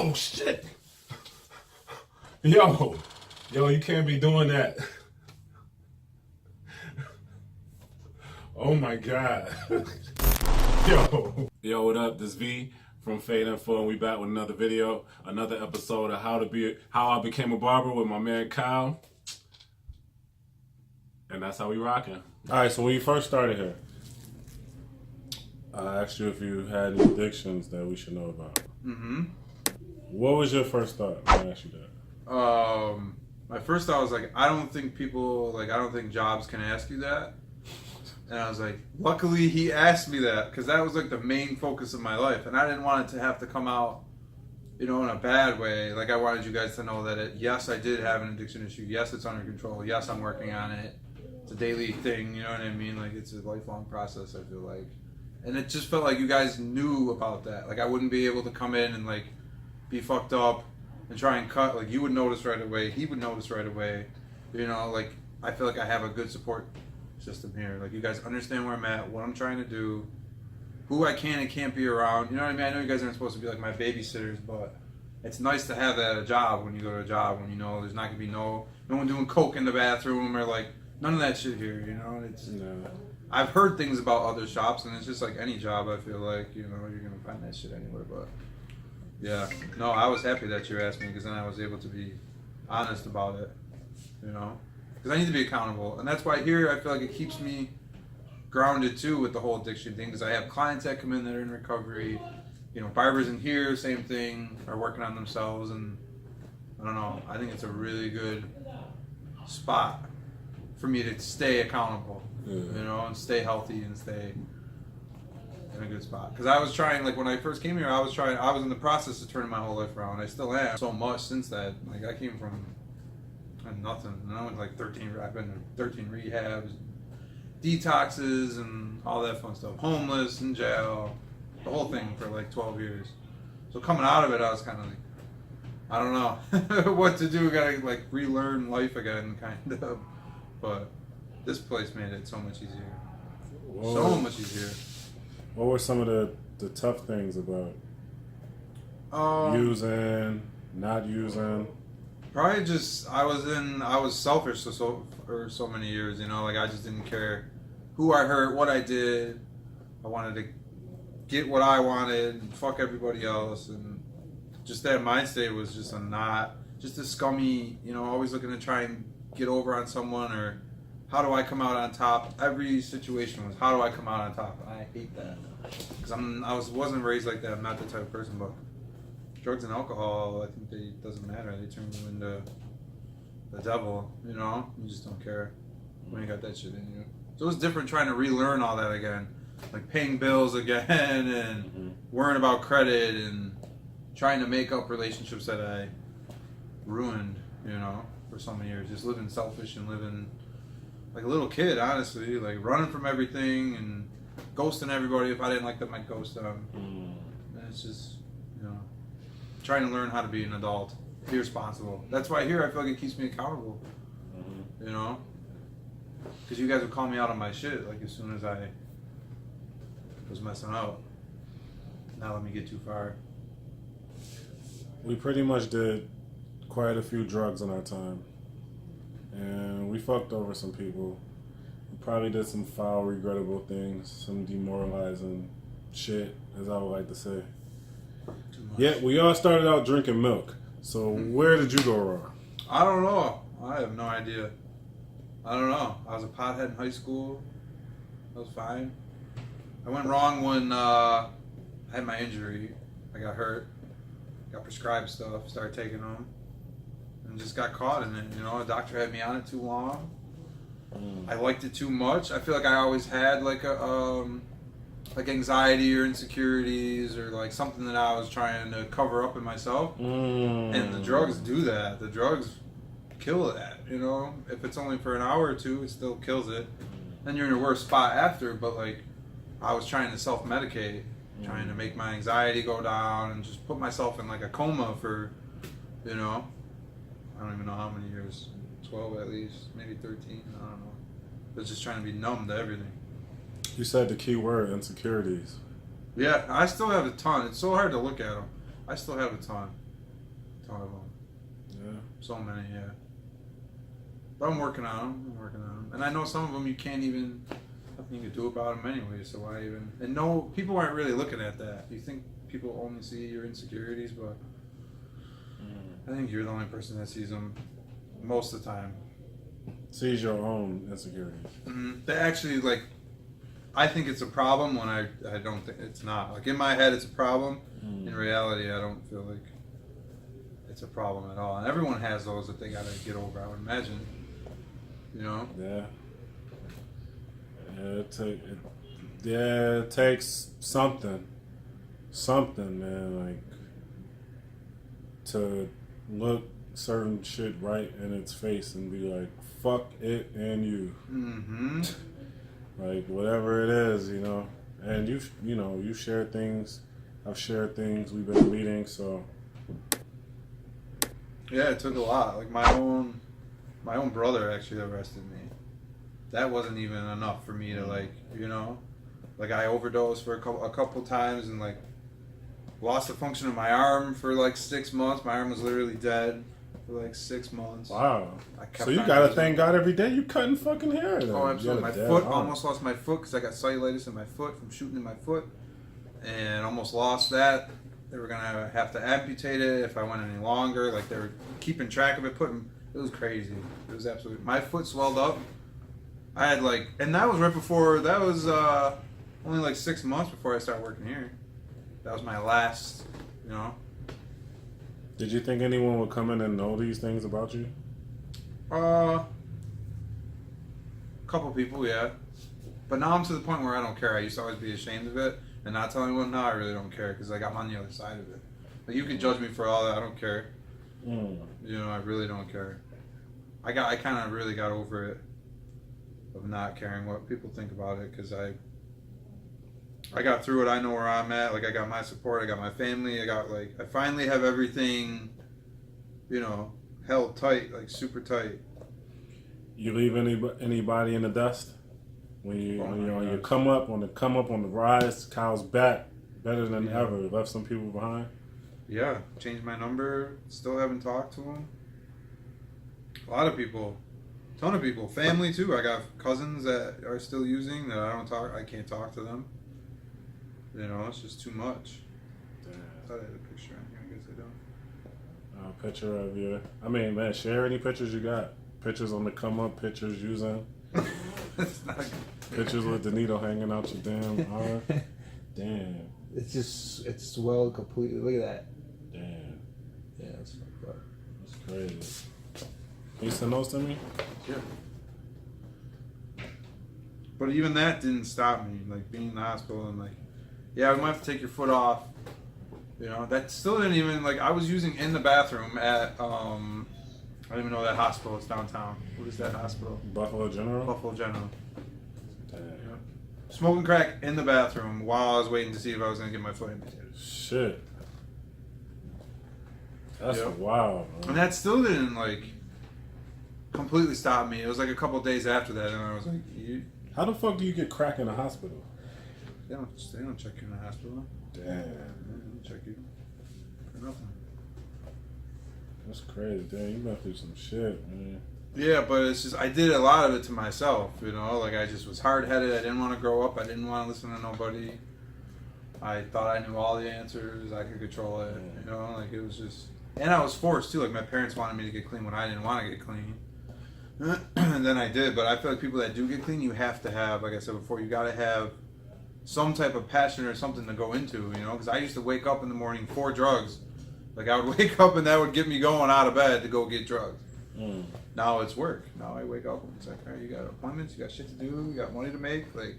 Oh shit! Yo, you can't be doing that. Oh my God. Yo, what up? This V from Fade Info, and we back with another video, another episode of how I became a barber with my man Kyle. And that's how we rocking. All right, so when you first started here, I asked you if you had any addictions that we should know about. Mm-hmm. What was your first thought when I asked you that? My first thought was like, I don't think jobs can ask you that. And I was like, luckily he asked me that, because that was like the main focus of my life. And I didn't want it to have to come out, in a bad way. Like, I wanted you guys to know that yes, I did have an addiction issue. Yes, it's under control. Yes, I'm working on it. It's a daily thing, you know what I mean? Like, it's a lifelong process, I feel like. And it just felt like you guys knew about that. Like, I wouldn't be able to come in and like be fucked up and try and cut. Like, you would notice right away. He would notice right away. Like, I feel like I have a good support system here. Like, you guys understand where I'm at, what I'm trying to do, who I can and can't be around. You know what I mean? I know you guys aren't supposed to be like my babysitters, but it's nice to have that at a job when you go to a job, when you know there's not gonna be no one doing coke in the bathroom or like none of that shit here. It's I've heard things about other shops, and it's just like any job. I feel like you're gonna find that shit anywhere. But yeah, no, I was happy that you asked me, because then I was able to be honest about it. Because I need to be accountable, and that's why here I feel like it keeps me grounded too with the whole addiction thing, because I have clients that come in that are in recovery. Barbers in here, same thing, are working on themselves, and I don't know. I think it's a really good spot for me to stay accountable, and stay healthy and stay in a good spot. Because I was trying, like when I first came here, I was in the process of turning my whole life around. I still am so much since that. Like, I came from nothing, and I went to like 13. I've been to 13 rehabs, detoxes, and all that fun stuff. Homeless, in jail, the whole thing for like 12 years. So coming out of it, I was kind of like, I don't know what to do. Gotta like relearn life again, kind of. But this place made it so much easier. So much easier. What were some of the tough things about using, not using? Probably just I was selfish for so many years. Like, I just didn't care who I hurt, what I did. I wanted to get what I wanted and fuck everybody else, and just that mind state was just a scummy. Always looking to try and get over on someone, or how do I come out on top? Every situation was, how do I come out on top? And I hate that, because wasn't raised like that. I'm not that type of person. But drugs and alcohol, I think it doesn't matter. They turn you into the devil. You just don't care when you got that shit in you. So it was different trying to relearn all that again, like paying bills again, and worrying about credit, and trying to make up relationships that I ruined. For so many years, just living selfish and living like a little kid, honestly, like running from everything and ghosting everybody. If I didn't like them, I'd ghost them. And it's just, trying to learn how to be an adult, be responsible. That's why here I feel like it keeps me accountable. Because you guys would call me out on my shit like as soon as I was messing up. Not let me get too far. We pretty much did quite a few drugs in our time, and we fucked over some people. We probably did some foul, regrettable things, some demoralizing shit, as I would like to say. Yeah, we all started out drinking milk. So where did you go wrong? I don't know. I have no idea. I don't know. I was a pothead in high school. That was fine. I went wrong when I had my injury. I got hurt. Got prescribed stuff. Started taking them. And just got caught in it. A doctor had me on it too long. I liked it too much. I feel like I always had like like anxiety or insecurities, or like something that I was trying to cover up in myself. And the drugs do that. The drugs kill that. If it's only for an hour or two, it still kills it. Then you're in a worse spot after. But like, I was trying to self-medicate, trying to make my anxiety go down, and just put myself in like a coma for, I don't even know how many years, 12 at least, maybe 13, I don't know. But just trying to be numb to everything. You said the key word, insecurities. Yeah, I still have a ton. It's so hard to look at them. I still have a ton. ton of them. Yeah. So many, yeah. But I'm working on them. And I know some of them you can't even, nothing you can do about them anyway, so why even, and no, people aren't really looking at that. You think people only see your insecurities, but I think you're the only person that sees them most of the time. Sees your own insecurities. They actually, like, I think it's a problem when I don't think it's not. Like, in my head, it's a problem. In reality, I don't feel like it's a problem at all. And everyone has those that they gotta get over, I would imagine. You know? Yeah. It takes something, man, like, to look certain shit right in its face and be like, fuck it and you. Like, whatever it is, you know. And you share things. I've shared things. We've been meeting, so. Yeah, it took a lot. Like, my own brother actually arrested me. That wasn't even enough for me to, like, you know, like, I overdosed for a couple times and, like, lost the function of my arm for like 6 months. My arm was literally dead for like 6 months. Wow. So you gotta thank God every day you cutting fucking hair. Then. Oh, absolutely. My foot, almost lost my foot because I got cellulitis in my foot from shooting in my foot, and almost lost that. They were gonna have to amputate it if I went any longer. Like, they were keeping track of it, it was crazy. It was absolutely, my foot swelled up. I had like, and that was right before, that was only like 6 months before I started working here. That was my last, you know. Did you think anyone would come in and know these things about you? A couple people, yeah. But now I'm to the point where I don't care. I used to always be ashamed of it and not tell anyone. Now I really don't care because like, I'm on the other side of it. Like, you can judge me for all that. I don't care. You know, I really don't care. I kind of really got over it of not caring what people think about it because I got through it. I know where I'm at. Like, I got my support. I got my family. I finally have everything, you know, held tight, like super tight. You leave anybody in the dust when you come up on the rise. Kyle's back better than ever. Left some people behind. Yeah, changed my number. Still haven't talked to them. A lot of people, ton of people, family too. I got cousins that are still using that I can't talk to them. You know, it's just too much. Damn. I thought I had a picture on here. I guess I don't. A picture of you. I mean, man, share any pictures you got. Pictures on the come up, pictures using. It's not good. Pictures with the needle hanging out your damn arm. Damn. It's swelled completely. Look at that. Damn. Yeah, that's fucked up. That's crazy. Can you send those to me? Yeah. But even that didn't stop me. Like, being in the hospital and like, yeah, we might have to take your foot off. You know, that still didn't even, like, I was using in the bathroom at, I don't even know that hospital. It's downtown. What is that hospital? Buffalo General? Buffalo General. Damn. Yeah. Smoking crack in the bathroom while I was waiting to see if I was going to get my foot amputated. Shit. That's Yep. wild, man. And that still didn't, like, completely stop me. It was like a couple days after that, and I was like, How the fuck do you get crack in a hospital? They don't check you in the hospital. Damn. They don't check you for nothing. That's crazy. Damn, you went through some shit, man. Yeah, but it's just, I did a lot of it to myself, you know, like, I just was hard-headed. I didn't want to grow up. I didn't want to listen to nobody. I thought I knew all the answers. I could control it, you know, like, it was just, and I was forced too. Like, my parents wanted me to get clean when I didn't want to get clean. And then I did, but I feel like people that do get clean, you have to have, like I said before, you got to have some type of passion or something to go into, you know, because I used to wake up in the morning for drugs. Like, I would wake up and that would get me going out of bed to go get drugs. Now it's work. Now I wake up and it's like, all right, you got appointments, you got shit to do, you got money to make. Like,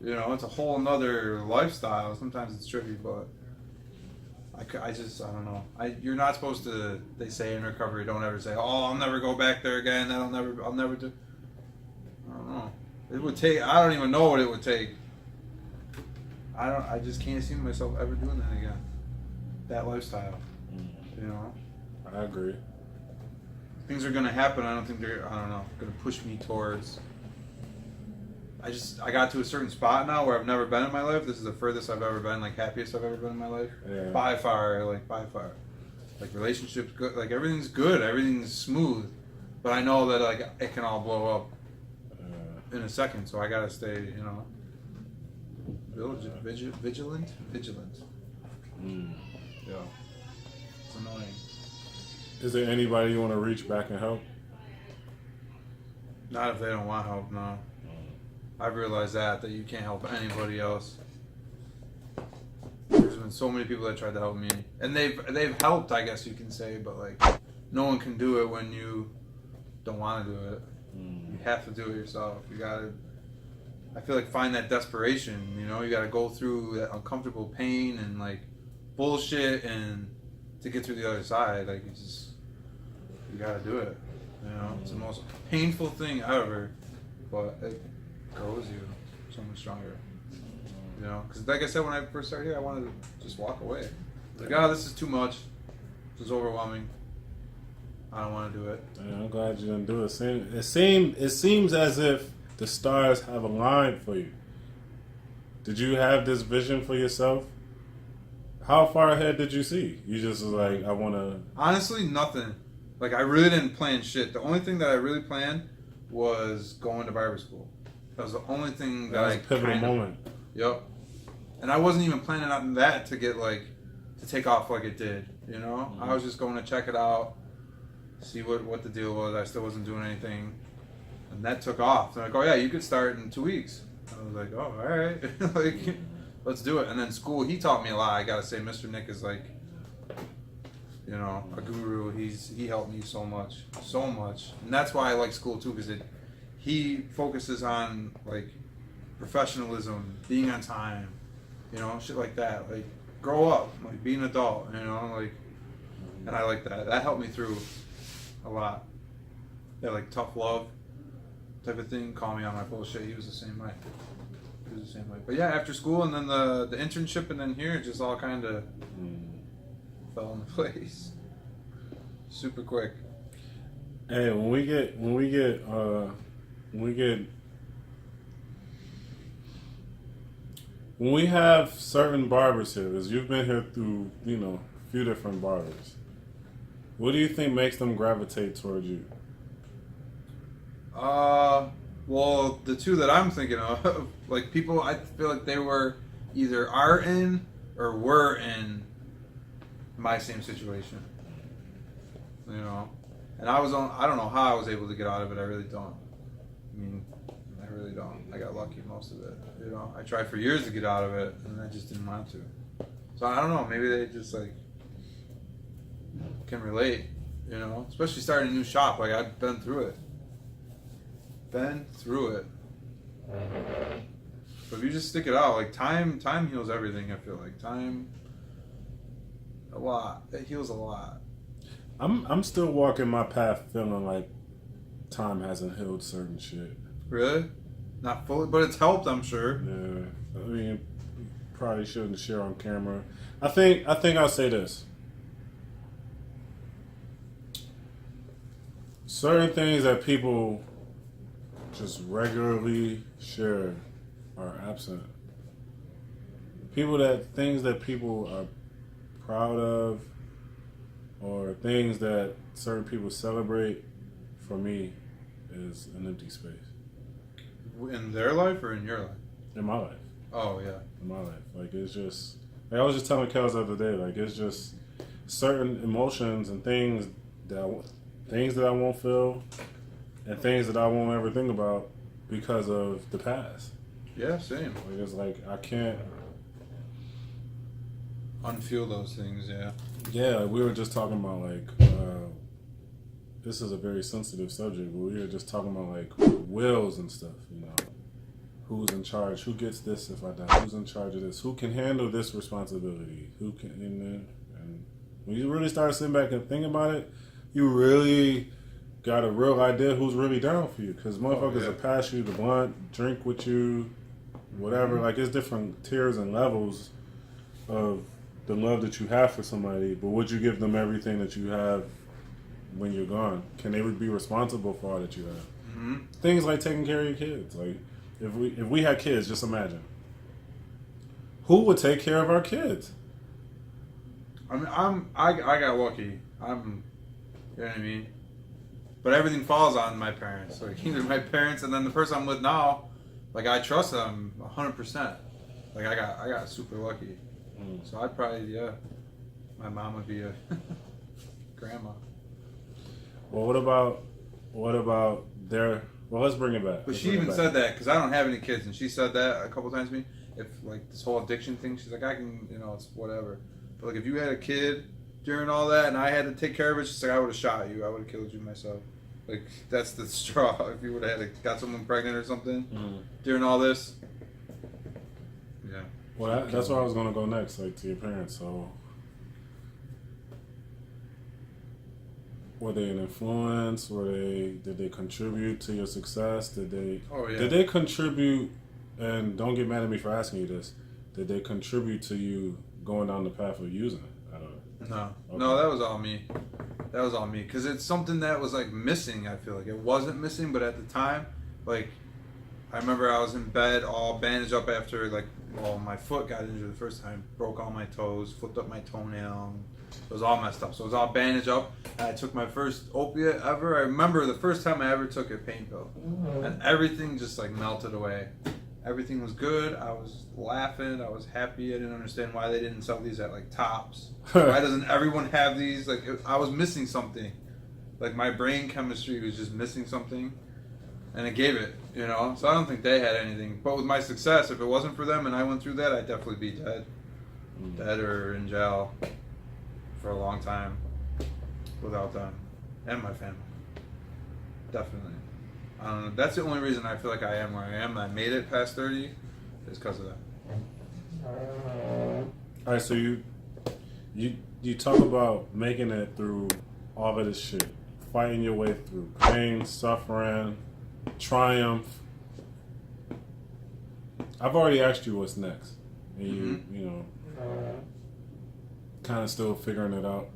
you know, it's a whole nother lifestyle. Sometimes it's tricky, but I don't know. You're not supposed to, they say in recovery, don't ever say, oh, I'll never go back there again. I'll never do. I don't know. It would take, I don't even know what it would take. I just can't see myself ever doing that again. That lifestyle. You know? I agree. Things are going to happen. I don't think they're, I don't know, going to push me towards. I got to a certain spot now where I've never been in my life. This is the furthest I've ever been, like, happiest I've ever been in my life. Yeah. By far. like relationships good, like everything's good, everything's smooth, but I know that like it can all blow up in a second, so I gotta stay, you know, vigilant. Yeah, it's annoying. Is there anybody you want to reach back and help? Not if they don't want help, no. I've realized that you can't help anybody else. There's been so many people that tried to help me, and they've helped, I guess you can say, but like no one can do it when you don't want to do it. You have to do it yourself. You gotta, I feel like, find that desperation. You know, you gotta go through that uncomfortable pain and like bullshit, and to get through the other side, like you gotta do it. You know, it's the most painful thing ever, but it grows you so much stronger. You know, because like I said, when I first started here, I wanted to just walk away. Like, oh, this is too much. This is overwhelming. I don't want to do it. Yeah, I'm glad you didn't do it. It seems as if the stars have aligned for you. Did you have this vision for yourself? How far ahead did you see? You just was like, I want to... Honestly, nothing. Like, I really didn't plan shit. The only thing that I really planned was going to barber school. That was the only thing that was a pivotal moment. Yep. And I wasn't even planning on that to get, like, to take off like it did, you know? Mm-hmm. I was just going to check it out, see what the deal was. I still wasn't doing anything. And that took off. They're like, oh, yeah, you could start in 2 weeks. I was like, oh, all right. Like, let's do it. And then school, he taught me a lot. I got to say, Mr. Nick is, like, you know, a guru. He helped me so much. And that's why I like school, too, because he focuses on, like, professionalism, being on time, you know, shit like that. Like, grow up, like, be an adult, you know, like, and I like that. That helped me through a lot. That, like, tough love type of thing. Call me on my bullshit. He was the same way. But yeah, after school and then the internship and then here, it just all kind of fell into place super quick. Hey, when we have certain barbers here, because you've been here through, you know, a few different barbers, what do you think makes them gravitate towards you? Well, the two that I'm thinking of, like, people, I feel like they were either are in or were in my same situation, you know, and I don't know how I was able to get out of it. I really don't. I really don't. I got lucky most of it, you know. I tried for years to get out of it, and I just didn't want to. So I don't know. Maybe they just like can relate, you know. Especially starting a new shop. Like, I've been through it. But if you just stick it out, like time heals everything. I feel like time, a lot. It heals a lot. I'm still walking my path, feeling like time hasn't healed certain shit. Really? Not fully, but it's helped, I'm sure. Yeah, I mean, probably shouldn't share on camera. I think I'll say this. Certain things that people just regularly share are absent. Things that people are proud of, or things that certain people celebrate, for me, is an empty space. In their life or in your life? In my life. Oh, yeah. In my life. Like, it's just... Like, I was just telling Kels the other day, like, it's just certain emotions and things that I won't feel, and things that I won't ever think about because of the past. Yeah, same. Like, it's like, I can't... Unfeel those things, yeah. Yeah, like, we were just talking about, like... this is a very sensitive subject, but we were just talking about, like, wills and stuff, you know. Who's in charge? Who gets this if I die? Who's in charge of this? Who can handle this responsibility? Who can... And when you really start sitting back and thinking about it, you really got a real idea who's really down for you. Because motherfuckers will pass you the blunt, drink with you, whatever. Like, it's different tiers and levels of the love that you have for somebody. But would you give them everything that you have when you're gone? Can they be responsible for all that you have? Mm-hmm. Things like taking care of your kids. Like, if we had kids, just imagine. Who would take care of our kids? I mean, I got lucky. You know what I mean? But everything falls on my parents. Like either my parents and then the person I'm with now, like I trust them 100%. Like I got super lucky. So I'd probably, my mom would be a grandma. Well, what about their? Well, let's bring it back. But she even said that because I don't have any kids, and she said that a couple times to me. If like this whole addiction thing, she's like, I can, it's whatever. But like if you had a kid during all that, and I had to take care of it, she's like, I would have shot you. I would have killed you myself. Like that's the straw. If you would have got someone pregnant or something during all this. Yeah. Well, that's where I was gonna go next, like to your parents. So, were they an influence? Did they contribute to your success? Did they contribute? And don't get mad at me for asking you this. Did they contribute to you going down the path of using it? I don't know. No, Okay. no, that was all me. That was all me because it's something that was like missing. I feel like it wasn't missing, but at the time, like I remember I was in bed all bandaged up after my foot got injured the first time, broke all my toes, flipped up my toenail. It was all messed up. So it was all bandaged up. And I took my first opiate ever. I remember the first time I ever took a pain pill, and everything just like melted away. Everything was good. I was laughing. I was happy. I didn't understand why they didn't sell these at like Tops. Why doesn't everyone have these? Like I was missing something. Like my brain chemistry was just missing something, and it gave it. So I don't think they had anything. But with my success, if it wasn't for them and I went through that, I'd definitely be dead or in jail for a long time without them and my family. Definitely. That's the only reason I feel like I am where I am. I made it past 30 is because of that. All right, so you talk about making it through all of this shit, fighting your way through pain, suffering, triumph. I've already asked you what's next, and you kind of still figuring it out.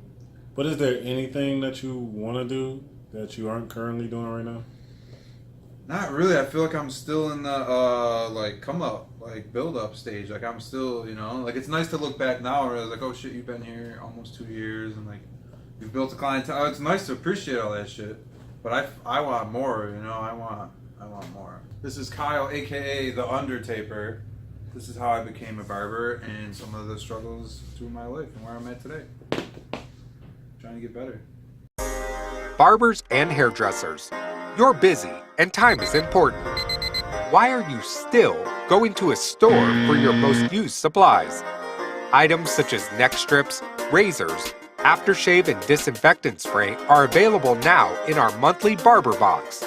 But is there anything that you want to do that you aren't currently doing right now? Not really. I feel like I'm still in the come up, build up stage. Like I'm still, like it's nice to look back now and realize like, oh shit, you've been here almost 2 years and like you've built a clientele. It's nice to appreciate all that shit, but I want more. I want more. This is Kyle, aka the Undertaker. This is how I became a barber and some of the struggles through my life and where I'm at today. Trying to get better. Barbers and hairdressers, you're busy and time is important. Why are you still going to a store for your most used supplies? Items such as neck strips, razors, aftershave, and disinfectant spray are available now in our monthly Barber Box.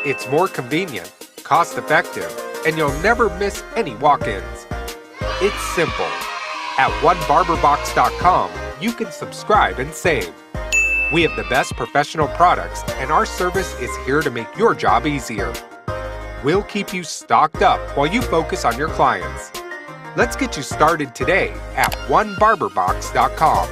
It's more convenient, cost-effective, and you'll never miss any walk-ins. It's simple. At onebarberbox.com, you can subscribe and save. We have the best professional products, and our service is here to make your job easier. We'll keep you stocked up while you focus on your clients. Let's get you started today at onebarberbox.com.